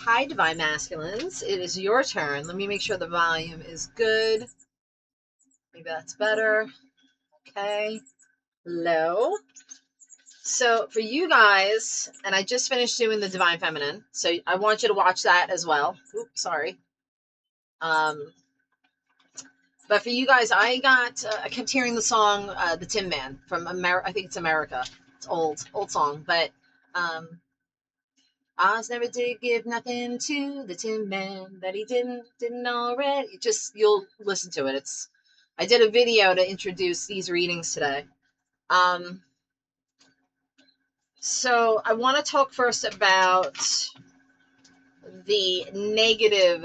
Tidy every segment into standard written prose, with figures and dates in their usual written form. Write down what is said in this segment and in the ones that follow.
Hi, Divine Masculines. It is your turn. Let me make sure the volume is good. Maybe that's better. Okay. Low. So for you guys, and I just finished doing the Divine Feminine, so I want you to watch that as well. Oops, sorry. But for you guys, I kept hearing the song, The Tin Man from America. I think it's America. It's old song, but um, Oz never did give nothing to the Tin Man that he didn't already. You'll listen to it. I did a video to introduce these readings today. Um, so I want to talk first about the negative,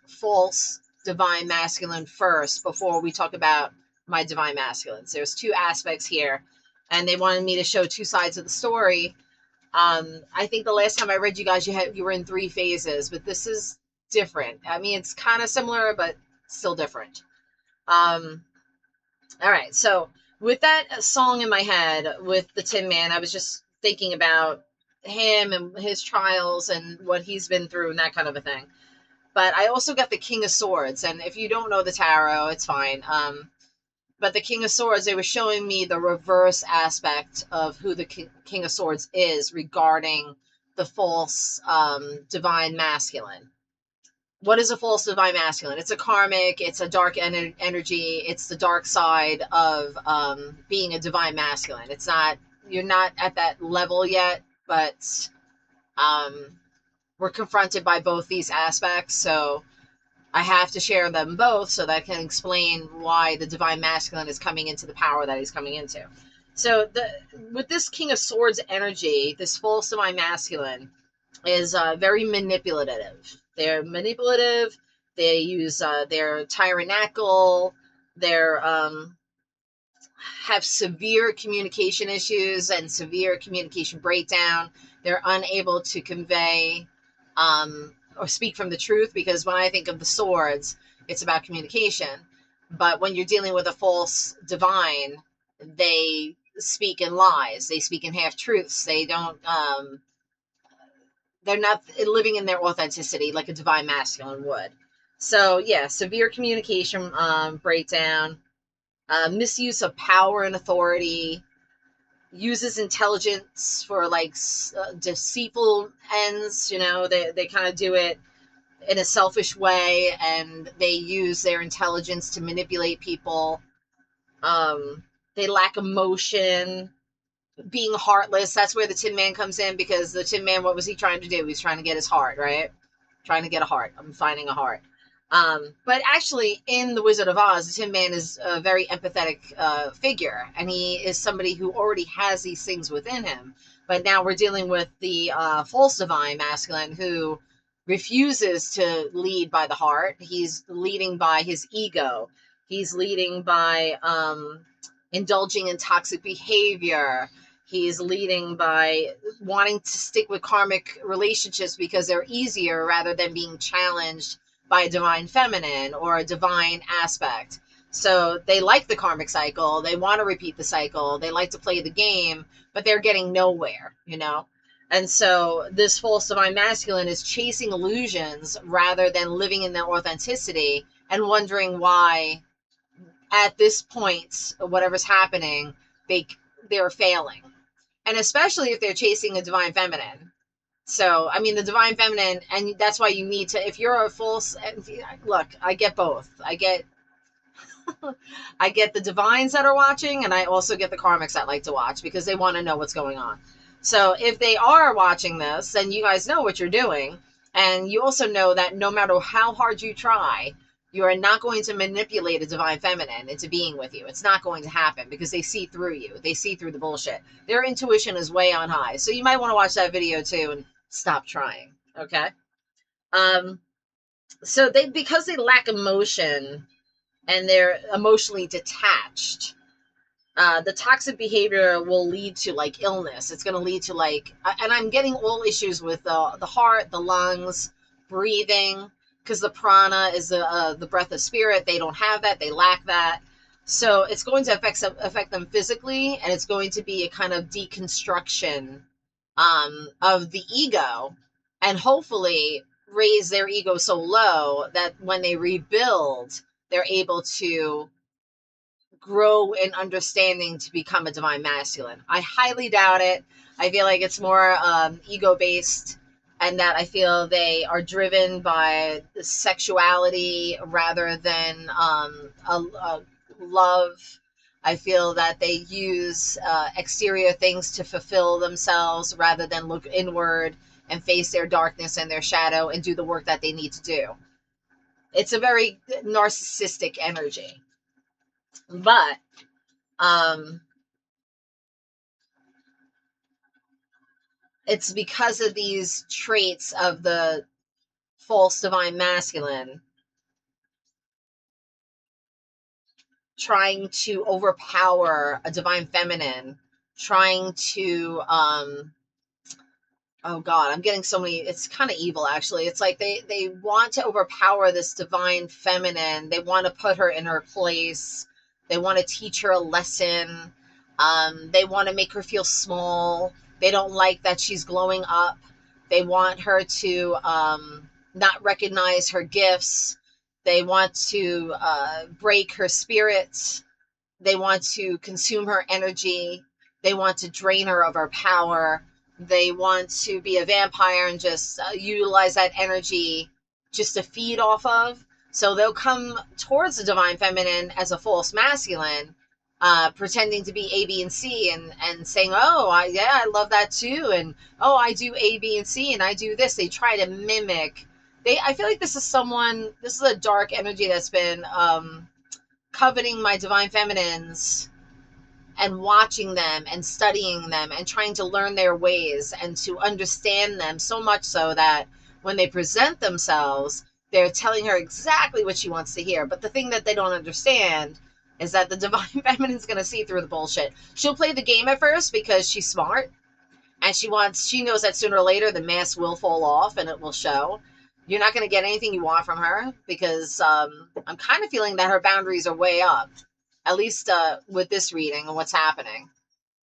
false divine masculine first before we talk about my divine masculines. There's two aspects here, and they wanted me to show two sides of the story. I think the last time I read you guys, you were in three phases, but this is different. I mean, it's kind of similar, but still different. All right. So with that song in my head with the Tin Man, I was just thinking about him and his trials and what he's been through and that kind of a thing. But I also got the King of Swords, and if you don't know the tarot, it's fine. But the King of Swords, they were showing me the reverse aspect of who the King of Swords is regarding the false divine masculine. What is a false divine masculine? It's a karmic, it's a dark energy, it's the dark side of being a divine masculine. It's not, you're not at that level yet, but um, we're confronted by both these aspects. So I have to share them both so that I can explain why the divine masculine is coming into the power that he's coming into. So with this King of Swords energy, this false divine masculine is very manipulative. They're manipulative. They use they're tyrannical. They're have severe communication issues and severe communication breakdown. They're unable to convey or speak from the truth, because when I think of the swords, it's about communication. But when you're dealing with a false divine, they speak in lies. They speak in half truths. They don't. They're not living in their authenticity like a divine masculine would. So yeah, severe communication breakdown, misuse of power and authority, uses intelligence for like deceitful ends. You know, they kind of do it in a selfish way, and they use their intelligence to manipulate people. They lack emotion, being heartless. That's where the Tin Man comes in, because the Tin Man, what was he trying to do? He's trying to get his heart, right? Trying to get a heart. I'm finding a heart. But actually, in The Wizard of Oz, the Tin Man is a very empathetic figure, and he is somebody who already has these things within him. But now we're dealing with the false divine masculine, who refuses to lead by the heart. He's leading by his ego. He's leading by indulging in toxic behavior. He's leading by wanting to stick with karmic relationships because they're easier, rather than being challenged by a divine feminine or a divine aspect. So they like the karmic cycle. They want to repeat the cycle. They like to play the game, but they're getting nowhere, you know? And so this false divine masculine is chasing illusions rather than living in their authenticity, and wondering why at this point, whatever's happening, they they're failing. And especially if they're chasing a divine feminine. So, I mean, the divine feminine, and that's why you need to, if you're a false, look, I get both. I get the divines that are watching, and I also get the karmics that like to watch, because they want to know what's going on. So if they are watching this, then you guys know what you're doing. And you also know that no matter how hard you try, you are not going to manipulate a divine feminine into being with you. It's not going to happen, because they see through you. They see through the bullshit. Their intuition is way on high. So you might want to watch that video too and stop trying. Okay. Um, so because they lack emotion and they're emotionally detached, the toxic behavior will lead to like illness. It's going to lead to like, and I'm getting all issues with the heart, the lungs, breathing, because the prana is the breath of spirit. They don't have that. They lack that. So it's going to affect them physically, and it's going to be a kind of deconstruction of the ego, and hopefully raise their ego so low that when they rebuild, they're able to grow in understanding to become a divine masculine. I highly doubt it. I feel like it's more ego based, and that I feel they are driven by sexuality rather than a love. I feel that they use exterior things to fulfill themselves rather than look inward and face their darkness and their shadow and do the work that they need to do. It's a very narcissistic energy. But um, it's because of these traits of the false divine masculine trying to overpower a divine feminine, trying to oh god, I'm getting so many, it's kind of evil actually. It's like they want to overpower this divine feminine. They want to put her in her place. They want to teach her a lesson. They want to make her feel small. They don't like that she's glowing up. They want her to not recognize her gifts. They want to break her spirit. They want to consume her energy. They want to drain her of her power. They want to be a vampire and just utilize that energy just to feed off of. So they'll come towards the divine feminine as a false masculine, pretending to be A, B, and C, and saying, "Oh, yeah, I love that too," and "Oh, I do A, B, and C, and I do this." They try to mimic. I feel like this is someone. This is a dark energy that's been coveting my divine feminines and watching them and studying them and trying to learn their ways and to understand them, so much so that when they present themselves, they're telling her exactly what she wants to hear. But the thing that they don't understand is that the divine feminine is going to see through the bullshit. She'll play the game at first because she's smart and she knows that sooner or later the mask will fall off and it will show. You're not going to get anything you want from her because I'm kind of feeling that her boundaries are way up, at least with this reading and what's happening.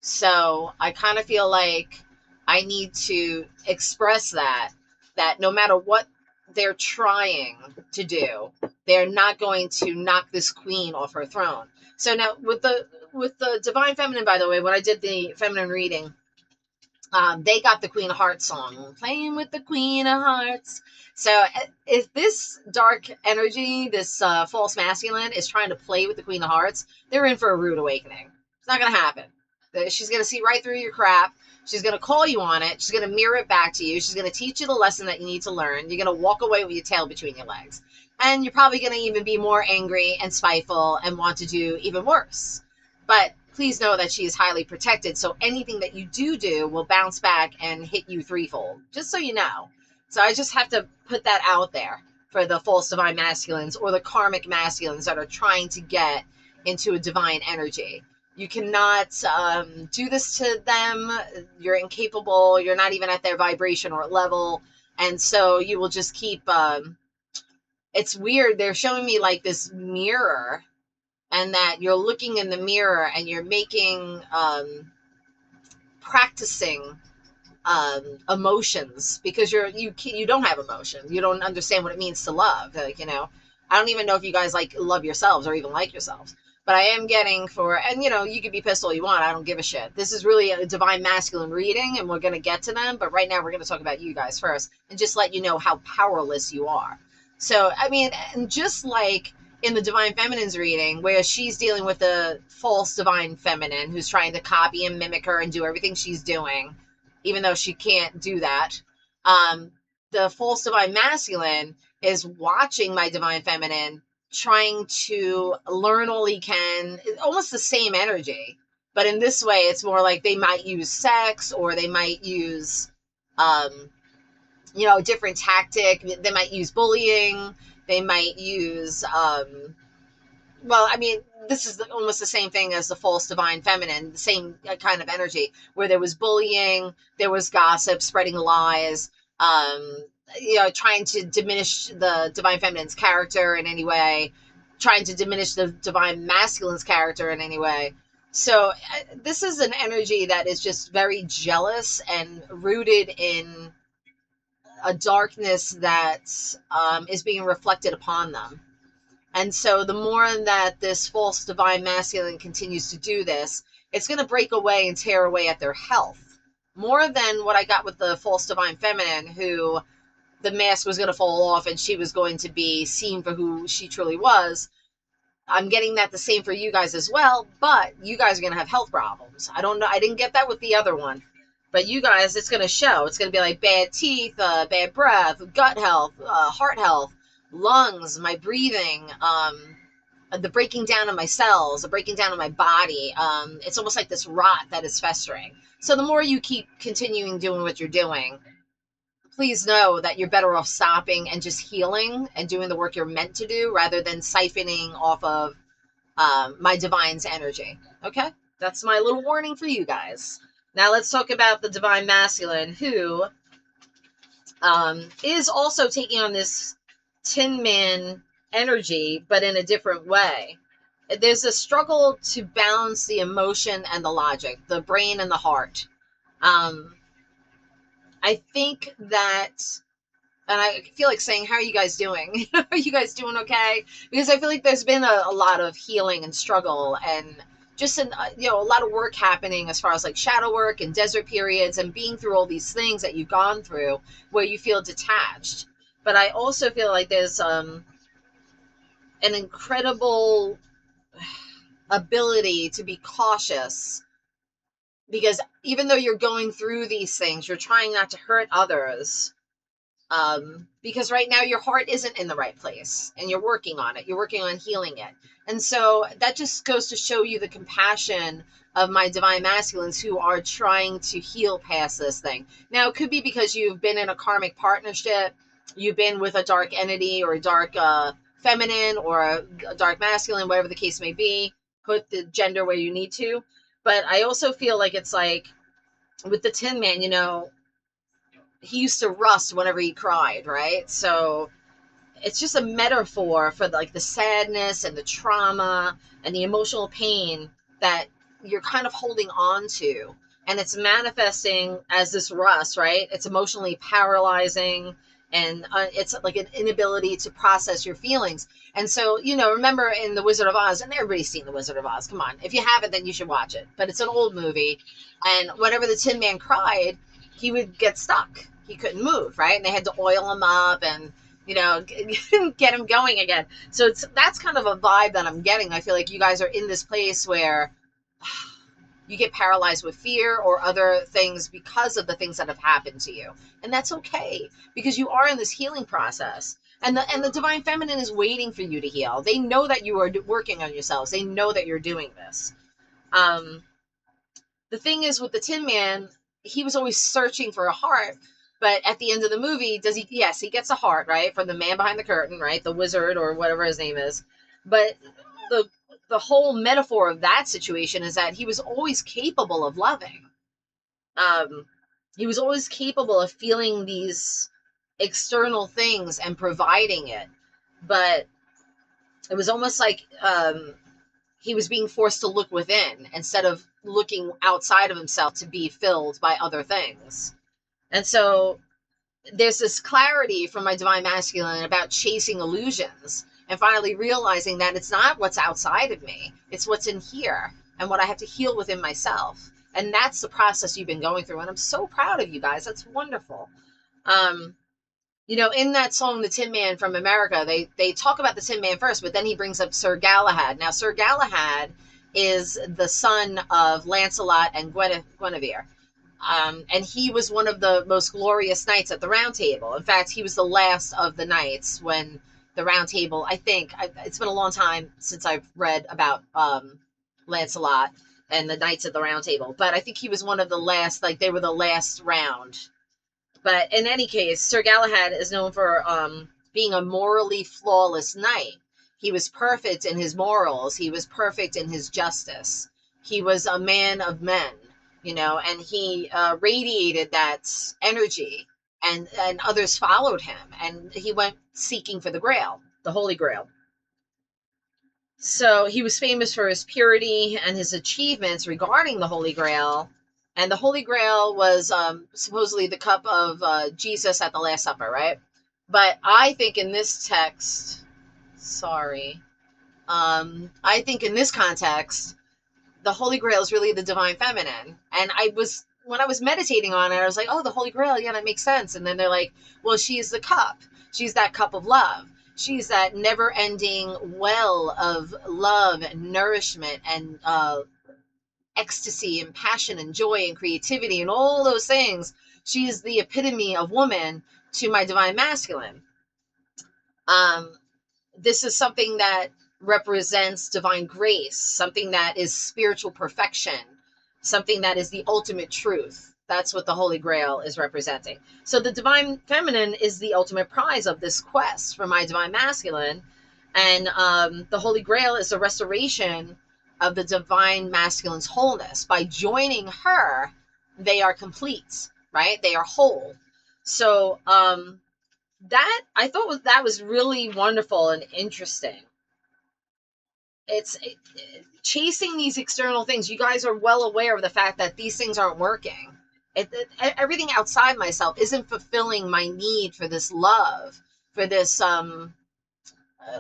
So I kind of feel like I need to express that no matter what they're trying to do, they're not going to knock this queen off her throne. So now with the divine feminine, by the way, when I did the feminine reading, they got the Queen of Hearts song, playing with the Queen of Hearts. So if this dark energy, this false masculine, is trying to play with the Queen of Hearts, they're in for a rude awakening. It's not going to happen. She's going to see right through your crap. She's going to call you on it. She's going to mirror it back to you. She's going to teach you the lesson that you need to learn. You're going to walk away with your tail between your legs. And you're probably going to even be more angry and spiteful and want to do even worse. But please know that she is highly protected. So anything that you do will bounce back and hit you threefold, just so you know. So I just have to put that out there for the false divine masculines or the karmic masculines that are trying to get into a divine energy. You cannot do this to them. You're incapable. You're not even at their vibration or level. And so you will just keep, it's weird. They're showing me like this mirror, and that you're looking in the mirror and you're making, practicing emotions because you don't have emotion. You don't understand what it means to love. Like, I don't even know if you guys like love yourselves or even like yourselves. But I am getting and you can be pissed all you want. I don't give a shit. This is really a divine masculine reading, and we're going to get to them. But right now we're going to talk about you guys first and just let you know how powerless you are. So, I mean, and just like in the divine feminine's reading, where she's dealing with the false divine feminine who's trying to copy and mimic her and do everything she's doing, even though she can't do that. The false divine masculine is watching my divine feminine, trying to learn all he can, almost the same energy. But in this way, it's more like they might use sex, or they might use, a different tactic. They might use bullying. They might use, well, I mean, this is almost the same thing as the false divine feminine, the same kind of energy, where there was bullying, there was gossip, spreading lies, trying to diminish the divine feminine's character in any way, trying to diminish the divine masculine's character in any way. So this is an energy that is just very jealous and rooted in a darkness that is being reflected upon them. And so the more that this false divine masculine continues to do this, it's going to break away and tear away at their health. More than what I got with the false divine feminine, who the mask was going to fall off and she was going to be seen for who she truly was. I'm getting that the same for you guys as well, but you guys are going to have health problems. I don't know. I didn't get that with the other one. But you guys, it's going to show. It's going to be like bad teeth, bad breath, gut health, heart health, lungs, my breathing, the breaking down of my cells, the breaking down of my body. It's almost like this rot that is festering. So the more you keep continuing doing what you're doing, please know that you're better off stopping and just healing and doing the work you're meant to do rather than siphoning off of my divine's energy. Okay? That's my little warning for you guys. Now let's talk about the divine masculine, who is also taking on this Tin Man energy, but in a different way. There's a struggle to balance the emotion and the logic, the brain and the heart. I think that, and I feel like saying, how are you guys doing? Are you guys doing okay? Because I feel like there's been a lot of healing and struggle and just a lot of work happening as far as like shadow work and desert periods and being through all these things that you've gone through where you feel detached. But I also feel like there's an incredible ability to be cautious, because even though you're going through these things, you're trying not to hurt others. Because right now your heart isn't in the right place and you're working on it. You're working on healing it. And so that just goes to show you the compassion of my divine masculines who are trying to heal past this thing. Now, it could be because you've been in a karmic partnership, you've been with a dark entity or a dark feminine or a dark masculine, whatever the case may be. Put the gender where you need to. But I also feel like it's like with the Tin Man, he used to rust whenever he cried, right? So it's just a metaphor for like the sadness and the trauma and the emotional pain that you're kind of holding on to. And it's manifesting as this rust, right? It's emotionally paralyzing, and it's like an inability to process your feelings. And so, remember in The Wizard of Oz, and everybody's seen The Wizard of Oz. Come on. If you haven't, then you should watch it. But it's an old movie. And whenever the Tin Man cried, he would get stuck. He couldn't move, right? And they had to oil him up and, get him going again. So that's kind of a vibe that I'm getting. I feel like you guys are in this place where you get paralyzed with fear or other things because of the things that have happened to you. And that's okay, because you are in this healing process. And the divine feminine is waiting for you to heal. They know that you are working on yourselves. They know that you're doing this. The thing is with the Tin Man, he was always searching for a heart. But at the end of the movie, yes, he gets a heart, right? From the man behind the curtain, right? The wizard or whatever his name is. But the whole metaphor of that situation is that he was always capable of loving. He was always capable of feeling these external things and providing it. But it was almost like he was being forced to look within instead of looking outside of himself to be filled by other things. And so there's this clarity from my divine masculine about chasing illusions and finally realizing that it's not what's outside of me. It's what's in here and what I have to heal within myself. And that's the process you've been going through. And I'm so proud of you guys. That's wonderful. In that song, The Tin Man from America, they talk about the Tin Man first, but then he brings up Sir Galahad. Now, Sir Galahad is the son of Lancelot and Guinevere. And he was one of the most glorious knights at the Round Table. In fact, he was the last of the knights when the Round Table, it's been a long time since I've read about Lancelot and the knights at the Round Table. But I think he was one of the last, like they were the last round. But in any case, Sir Galahad is known for being a morally flawless knight. He was perfect in his morals. He was perfect in his justice. He was a man of men. And he radiated that energy, and others followed him, and he went seeking for the Grail, the Holy Grail. So he was famous for his purity and his achievements regarding the Holy Grail. And the Holy Grail was supposedly the cup of Jesus at the Last Supper, right? But I think in this text, sorry, I think in this context, the Holy Grail is really the divine feminine. And when I was meditating on it, I was like, oh, the Holy Grail, yeah, that makes sense. And then they're like, well, she's the cup. She's that cup of love. She's that never ending well of love and nourishment and ecstasy and passion and joy and creativity and all those things. She's the epitome of woman to my divine masculine. Um, this is something that represents divine grace, something that is spiritual perfection, something that is the ultimate truth. That's what the Holy Grail is representing. So the divine feminine is the ultimate prize of this quest for my divine masculine. And the Holy Grail is the restoration of the divine masculine's wholeness. By joining her, they are complete, right? They are whole. So that I thought that was really wonderful and interesting. It's chasing these external things. You guys are well aware of the fact that these things aren't working. Everything outside myself isn't fulfilling my need for this love, for this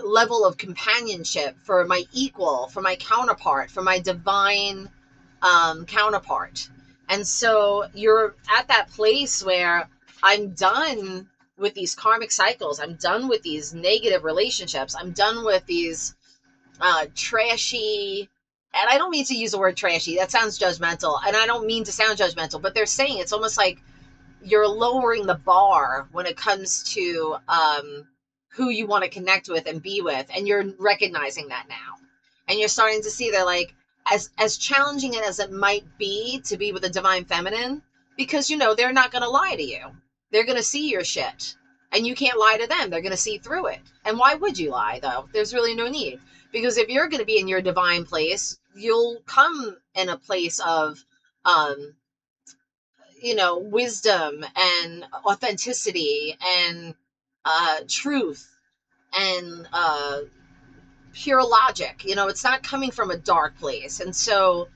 level of companionship, for my equal, for my counterpart, for my divine counterpart. And so you're at that place where I'm done with these karmic cycles. I'm done with these negative relationships. I'm done with these trashy, and I don't mean to use the word trashy. That sounds judgmental, and I don't mean to sound judgmental, but they're saying it's almost like you're lowering the bar when it comes to who you want to connect with and be with, and you're recognizing that now, and you're starting to see they're like, as challenging as it might be to be with a divine feminine, because they're not going to lie to you. They're going to see your shit, and you can't lie to them. They're going to see through it. And why would you lie, though? There's really no need, because if you're going to be in your divine place, you'll come in a place of wisdom and authenticity and truth and pure logic. It's not coming from a dark place. And so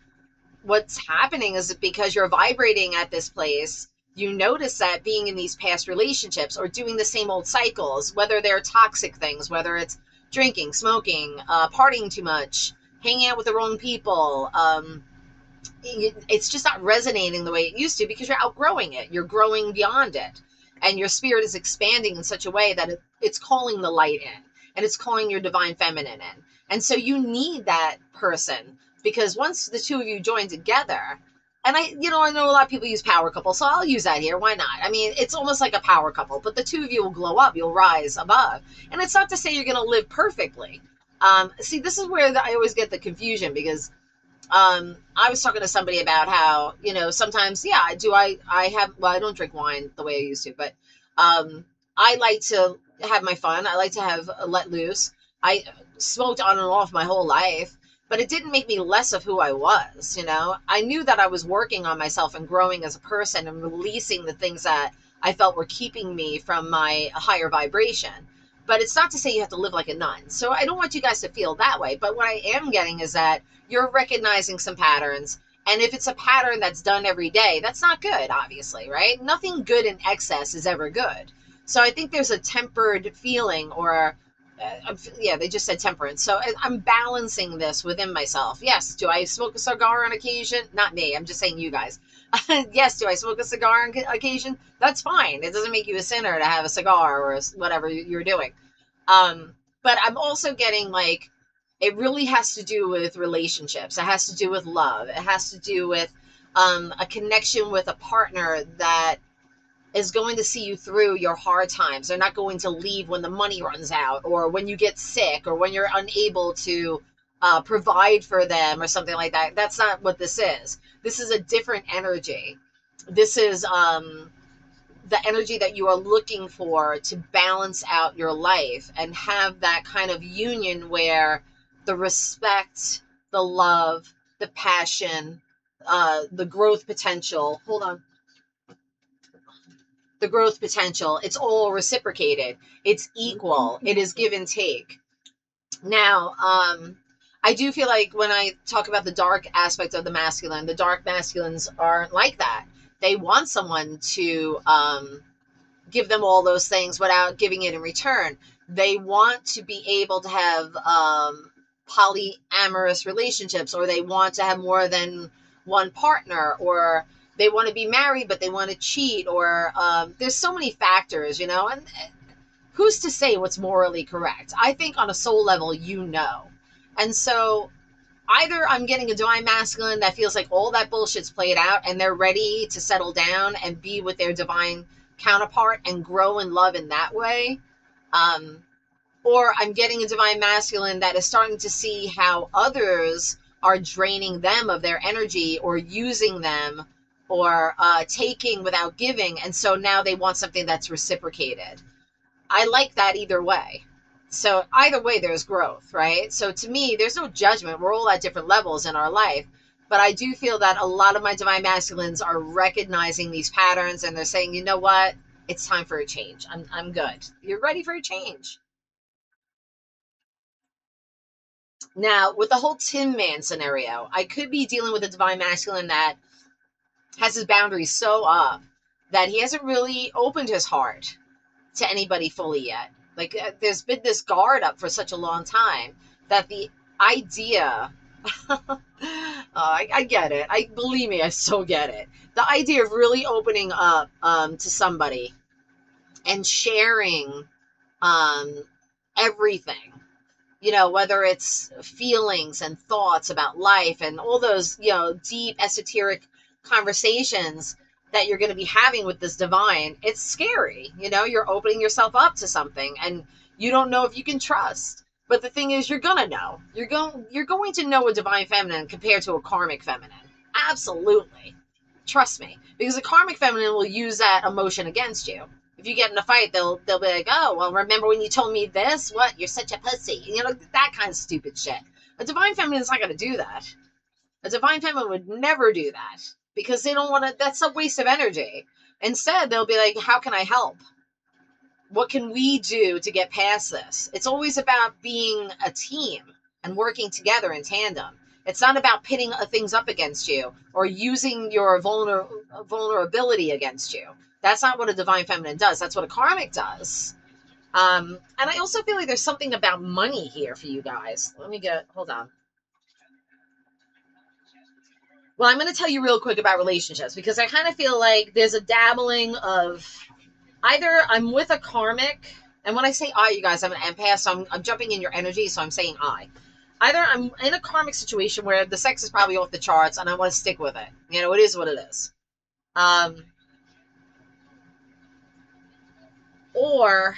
what's happening is because you're vibrating at this place, you notice that being in these past relationships or doing the same old cycles, whether they're toxic things, whether it's drinking, smoking, partying too much, hanging out with the wrong people, it's just not resonating the way it used to, because you're outgrowing it. You're growing beyond it. And your spirit is expanding in such a way that it's calling the light in, and it's calling your divine feminine in. And so you need that person, because once the two of you join together, and I know a lot of people use power couple, so I'll use that here. Why not? I mean, it's almost like a power couple, but the two of you will glow up. You'll rise above. And it's not to say you're going to live perfectly. See, this is where I always get the confusion, because I was talking to somebody about how, sometimes, yeah, I don't drink wine the way I used to, but I like to have my fun. I like to have let loose. I smoked on and off my whole life, but it didn't make me less of who I was. I knew that I was working on myself and growing as a person and releasing the things that I felt were keeping me from my higher vibration. But it's not to say you have to live like a nun. So I don't want you guys to feel that way. But what I am getting is that you're recognizing some patterns. And if it's a pattern that's done every day, that's not good, obviously, right? Nothing good in excess is ever good. So I think there's a tempered feeling, or they just said temperance. So I'm balancing this within myself. Yes, do I smoke a cigar on occasion? Not me. I'm just saying you guys. Yes, do I smoke a cigar on occasion? That's fine. It doesn't make you a sinner to have a cigar or whatever you're doing. But I'm also getting like, it really has to do with relationships. It has to do with love. It has to do with a connection with a partner that is going to see you through your hard times. They're not going to leave when the money runs out, or when you get sick, or when you're unable to provide for them or something like that. That's not what this is. This is a different energy. This is the energy that you are looking for to balance out your life and have that kind of union where the respect, the love, the passion, the growth potential, the growth potential, it's all reciprocated. It's equal. It is give and take. Now, I do feel like when I talk about the dark aspect of the masculine, the dark masculines aren't like that. They want someone to give them all those things without giving it in return. They want to be able to have polyamorous relationships, or they want to have more than one partner, or they want to be married but they want to cheat, or there's so many factors, and who's to say what's morally correct? I think on a soul level, and so either I'm getting a divine masculine that feels like all that bullshit's played out and they're ready to settle down and be with their divine counterpart and grow in love in that way. Um, or I'm getting a divine masculine that is starting to see how others are draining them of their energy, or using them, or taking without giving. And so now they want something that's reciprocated. I like that either way. So either way, there's growth, right? So to me, there's no judgment. We're all at different levels in our life. But I do feel that a lot of my divine masculines are recognizing these patterns, and they're saying, you know what? It's time for a change. I'm good. You're ready for a change. Now, with the whole Tin Man scenario, I could be dealing with a divine masculine that has his boundaries so up that he hasn't really opened his heart to anybody fully yet. Like, there's been this guard up for such a long time that the idea, I get it. Believe me, I so get it. The idea of really opening up to somebody and sharing um, everything, whether it's feelings and thoughts about life and all those, deep esoteric conversations that you're going to be having with this divine, it's scary. You're opening yourself up to something and you don't know if you can trust. But the thing is, you're going to know. You're going to know a divine feminine compared to a karmic feminine. Absolutely. Trust me. Because a karmic feminine will use that emotion against you. If you get in a fight, they'll be like, oh, well, remember when you told me this? What? You're such a pussy. That kind of stupid shit. A divine feminine is not going to do that. A divine feminine would never do that because they don't want to, that's a waste of energy. Instead, they'll be like, how can I help? What can we do to get past this? It's always about being a team and working together in tandem. It's not about pitting things up against you or using your vulnerability against you. That's not what a divine feminine does. That's what a karmic does. And I also feel like there's something about money here for you guys. Hold on. Well, I'm going to tell you real quick about relationships because I kind of feel like there's a dabbling of either I'm with a karmic, and when I say I, you guys, I'm an empath, so I'm jumping in your energy, so I'm saying I. Either I'm in a karmic situation where the sex is probably off the charts and I want to stick with it. It is what it is. Or,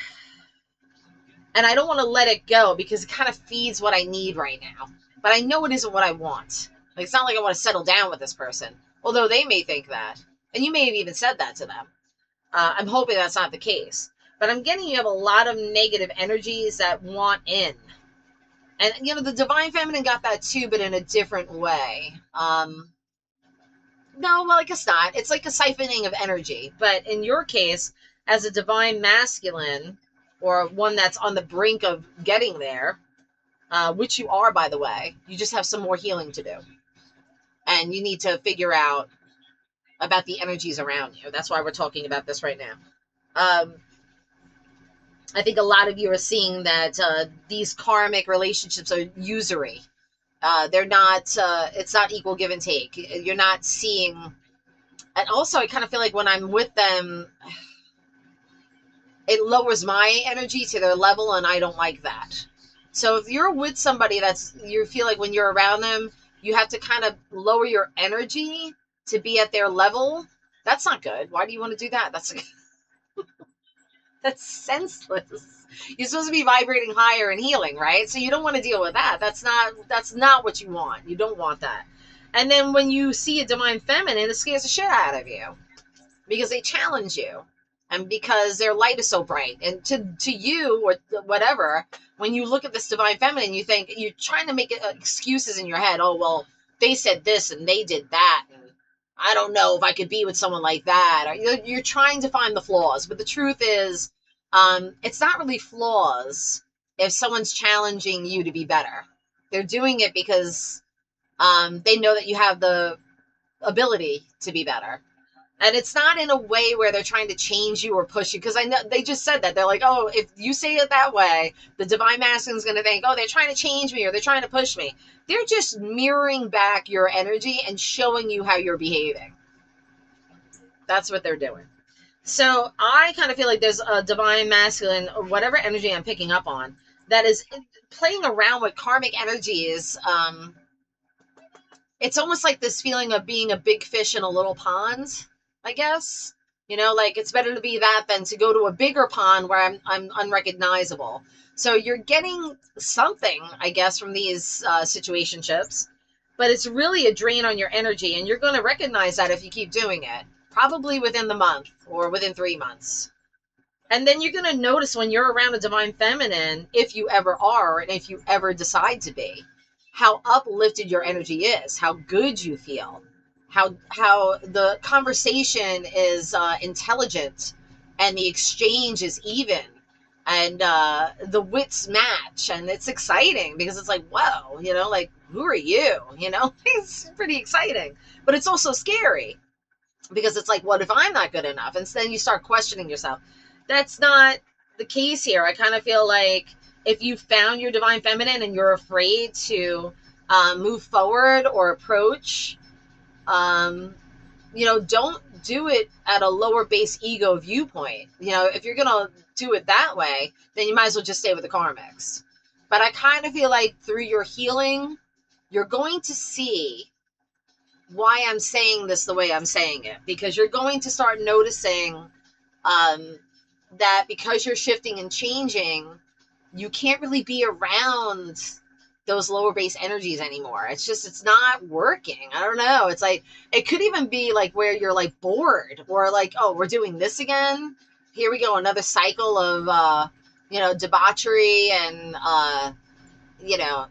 and I don't want to let it go because it kind of feeds what I need right now. But I know it isn't what I want. Like, it's not like I want to settle down with this person. Although they may think that. And you may have even said that to them. I'm hoping that's not the case. But I'm getting you have a lot of negative energies that want in. And, the divine feminine got that too, but in a different way. No, well, I guess not. It's like a siphoning of energy. But in your case, as a divine masculine, or one that's on the brink of getting there, which you are, by the way, you just have some more healing to do. And you need to figure out about the energies around you. That's why we're talking about this right now. I think a lot of you are seeing that these karmic relationships are usury. They're not, it's not equal give and take. You're not seeing, and also I kind of feel like when I'm with them, it lowers my energy to their level, and I don't like that. So if you're with somebody you feel like when you're around them, you have to kind of lower your energy to be at their level. That's not good. Why do you want to do that? That's senseless. You're supposed to be vibrating higher and healing, right? So you don't want to deal with that. That's not what you want. You don't want that. And then when you see a divine feminine, it scares the shit out of you because they challenge you and because their light is so bright. And to you or whatever, when you look at this divine feminine, you think you're trying to make excuses in your head. Oh, well, they said this and they did that. And I don't know if I could be with someone like that. Or you're trying to find the flaws. But the truth is, it's not really flaws if someone's challenging you to be better. They're doing it because they know that you have the ability to be better. And it's not in a way where they're trying to change you or push you. Because I know they just said that. They're like, oh, if you say it that way, the divine masculine is going to think, oh, they're trying to change me or they're trying to push me. They're just mirroring back your energy and showing you how you're behaving. That's what they're doing. So I kind of feel like there's a divine masculine or whatever energy I'm picking up on that is playing around with karmic energies. It's almost like this feeling of being a big fish in a little pond, I guess. You know, like it's better to be that than to go to a bigger pond where I'm unrecognizable. So you're getting something, I guess, from these situationships, but it's really a drain on your energy, and you're going to recognize that if you keep doing it, probably within the month or within 3 months. And then you're going to notice when you're around a divine feminine, if you ever are, and if you ever decide to be, how uplifted your energy is, how good you feel, how the conversation is intelligent, and the exchange is even, and the wits match, and it's exciting because it's like, whoa, you know, like who are you? You know, it's pretty exciting, but it's also scary because it's like, what if I'm not good enough? And then you start questioning yourself. That's not the case here. I kind of feel like if you found your divine feminine and you're afraid to move forward or approach, um, you know, don't do it at a lower base ego viewpoint. You know, if you're going to do it that way, then you might as well just stay with the karmics. But I kind of feel like through your healing, you're going to see why I'm saying this the way I'm saying it, because you're going to start noticing that because you're shifting and changing, you can't really be around those lower base energies anymore. It's just, it's not working. I don't know. It's like, it could even be like where you're like bored or like, oh, we're doing this again. Here we go. Another cycle of, you know, debauchery and, you know,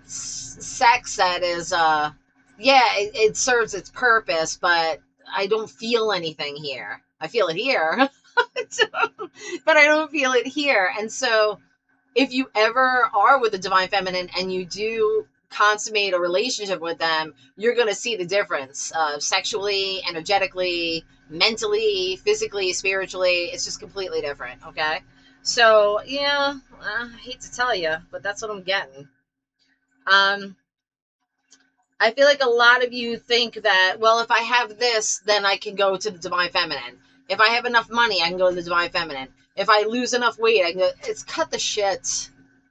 sex that is, yeah, it serves its purpose, but I don't feel anything here. I feel it here, but I don't feel it here. And so if you ever are with a divine feminine and you do consummate a relationship with them, you're going to see the difference sexually, energetically, mentally, physically, spiritually. It's just completely different. Okay. So yeah, I hate to tell you, but that's what I'm getting. Um, I feel like a lot of you think that, well, if I have this, then I can go to the divine feminine. If I have enough money, I can go to the divine feminine. If I lose enough weight, I can go. It's cut the shit.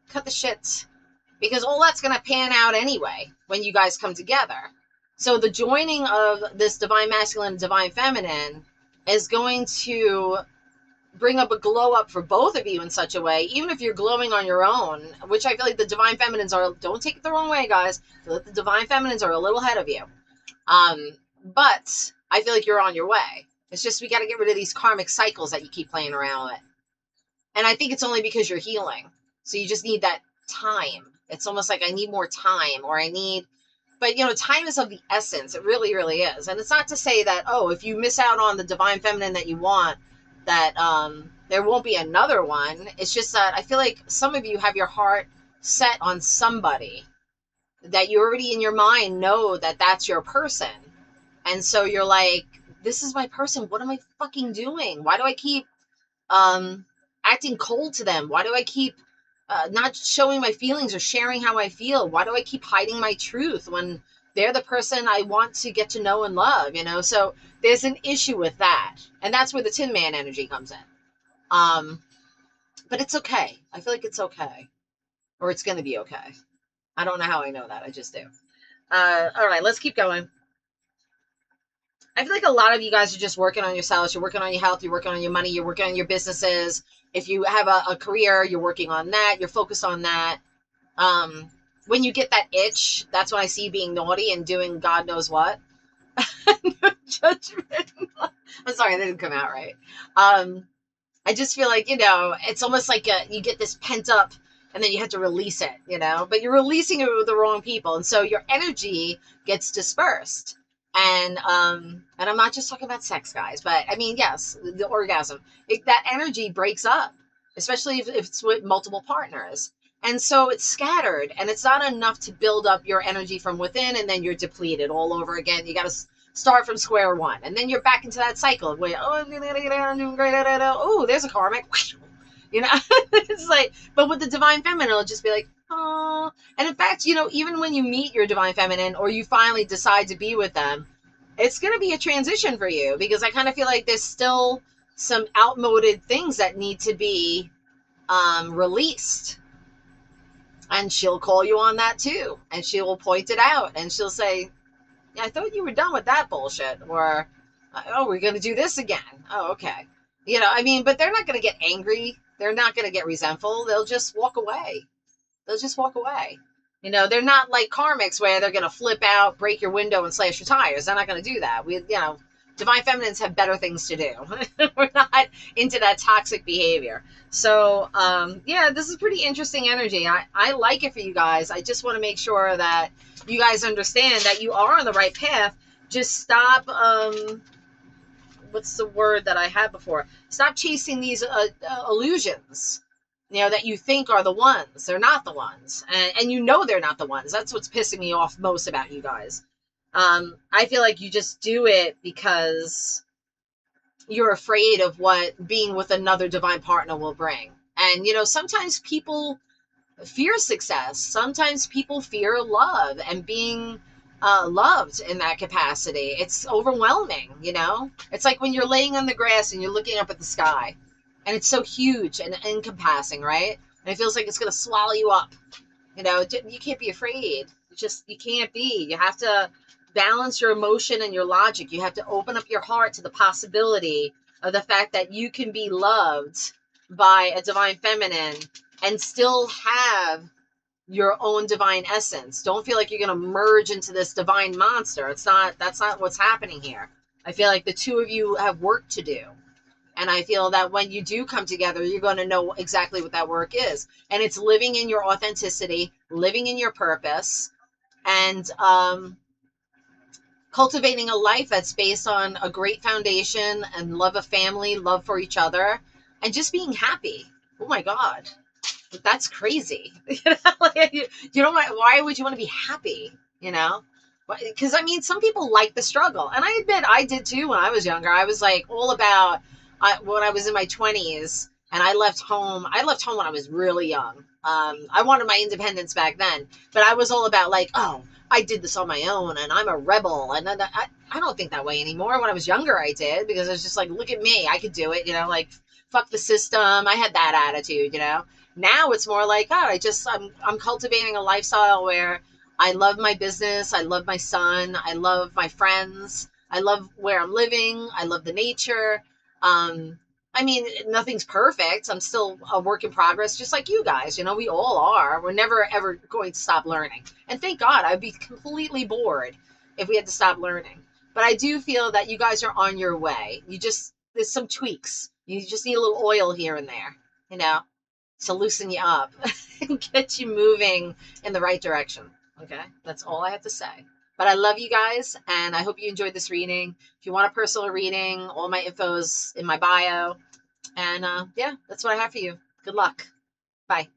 Cut the shit. Because all that's going to pan out anyway when you guys come together. So the joining of this divine masculine and divine feminine is going to bring up a glow up for both of you in such a way, even if you're glowing on your own, which I feel like the divine feminines are, don't take it the wrong way, guys. I feel like the divine feminines are a little ahead of you. But I feel like you're on your way. It's just, we got to get rid of these karmic cycles that you keep playing around with. And I think it's only because you're healing. So you just need that time. It's almost like I need more time, or I need, but you know, time is of the essence. It really, really is. And it's not to say that, oh, if you miss out on the divine feminine that you want, that there won't be another one. It's just that I feel like some of you have your heart set on somebody that you already in your mind know that that's your person. And so you're like, this is my person. What am I fucking doing? Why do I keep acting cold to them? Why do I keep not showing my feelings or sharing how I feel? Why do I keep hiding my truth when they're the person I want to get to know and love, you know? So there's an issue with that. And that's where the Tin Man energy comes in. But it's okay. I feel like it's okay. Or it's going to be okay. I don't know how I know that. I just do. All right, let's keep going. I feel like a lot of you guys are just working on yourselves. You're working on your health. You're working on your money. You're working on your businesses. If you have a career, you're working on that. You're focused on that. When you get that itch, that's when I see you being naughty and doing God knows what. No judgment. I'm sorry, that didn't come out right. I just feel like, you know, it's almost like you get this pent up and then you have to release it, you know, but you're releasing it with the wrong people. And so your energy gets dispersed. And I'm not just talking about sex, guys, but I mean, yes, the orgasm, that energy breaks up, especially if it's with multiple partners. And so it's scattered, and it's not enough to build up your energy from within, and then you're depleted all over again. You got to start from square one, and then you're back into that cycle where, oh, there's a karmic, you know. It's like, but with the divine feminine, it'll just be like, oh. And in fact, you know, even when you meet your divine feminine, or you finally decide to be with them, it's going to be a transition for you, because I kind of feel like there's still some outmoded things that need to be released. And she'll call you on that too. And she will point it out. And she'll say, yeah, I thought you were done with that bullshit. Or, oh, we're going to do this again. Oh, okay. You know, I mean, but they're not going to get angry. They're not going to get resentful. They'll just walk away. They'll just walk away. You know, they're not like karmics where they're going to flip out, break your window, and slash your tires. They're not going to do that. We, you know, divine feminines have better things to do. We're not into that toxic behavior. So, yeah, this is pretty interesting energy. I like it for you guys. I just want to make sure that you guys understand that you are on the right path. Just stop, what's the word that I had before? Stop chasing these illusions, you know, that you think are the ones. They're not the ones. And you know they're not the ones. That's what's pissing me off most about you guys. I feel like you just do it because you're afraid of what being with another divine partner will bring. And, you know, sometimes people fear success. Sometimes people fear love and being loved in that capacity. It's overwhelming, you know? It's like when you're laying on the grass and you're looking up at the sky, and it's so huge and encompassing, right? And it feels like it's going to swallow you up. You know, you can't be afraid. You can't be. You have to balance your emotion and your logic. You have to open up your heart to the possibility of the fact that you can be loved by a divine feminine and still have your own divine essence. Don't feel like you're going to merge into this divine monster. That's not what's happening here. I feel like the two of you have work to do. And I feel that when you do come together, you're going to know exactly what that work is. And it's living in your authenticity, living in your purpose, and cultivating a life that's based on a great foundation and love of family, love for each other, and just being happy. Oh my God. That's crazy. You know, why would you want to be happy? You know? Because, I mean, some people like the struggle. And I admit I did too when I was younger. I was like all about when I was in my 20s and I left home. I left home when I was really young. I wanted my independence back then. But I was all about like, oh, I did this on my own and I'm a rebel. And I don't think that way anymore. When I was younger, I did, because I was just like, look at me. I could do it. You know, like, fuck the system. I had that attitude, you know. Now it's more like, God, I'm cultivating a lifestyle where I love my business, I love my son, I love my friends, I love where I'm living, I love the nature. I mean, nothing's perfect. I'm still a work in progress, just like you guys. You know, we all are. We're never ever going to stop learning. And thank God, I'd be completely bored if we had to stop learning. But I do feel that you guys are on your way. There's some tweaks. You just need a little oil here and there, you know, to loosen you up and get you moving in the right direction. Okay, that's all I have to say. But I love you guys, and I hope you enjoyed this reading. If you want a personal reading, all my info's in my bio. And yeah, that's what I have for you. Good luck. Bye.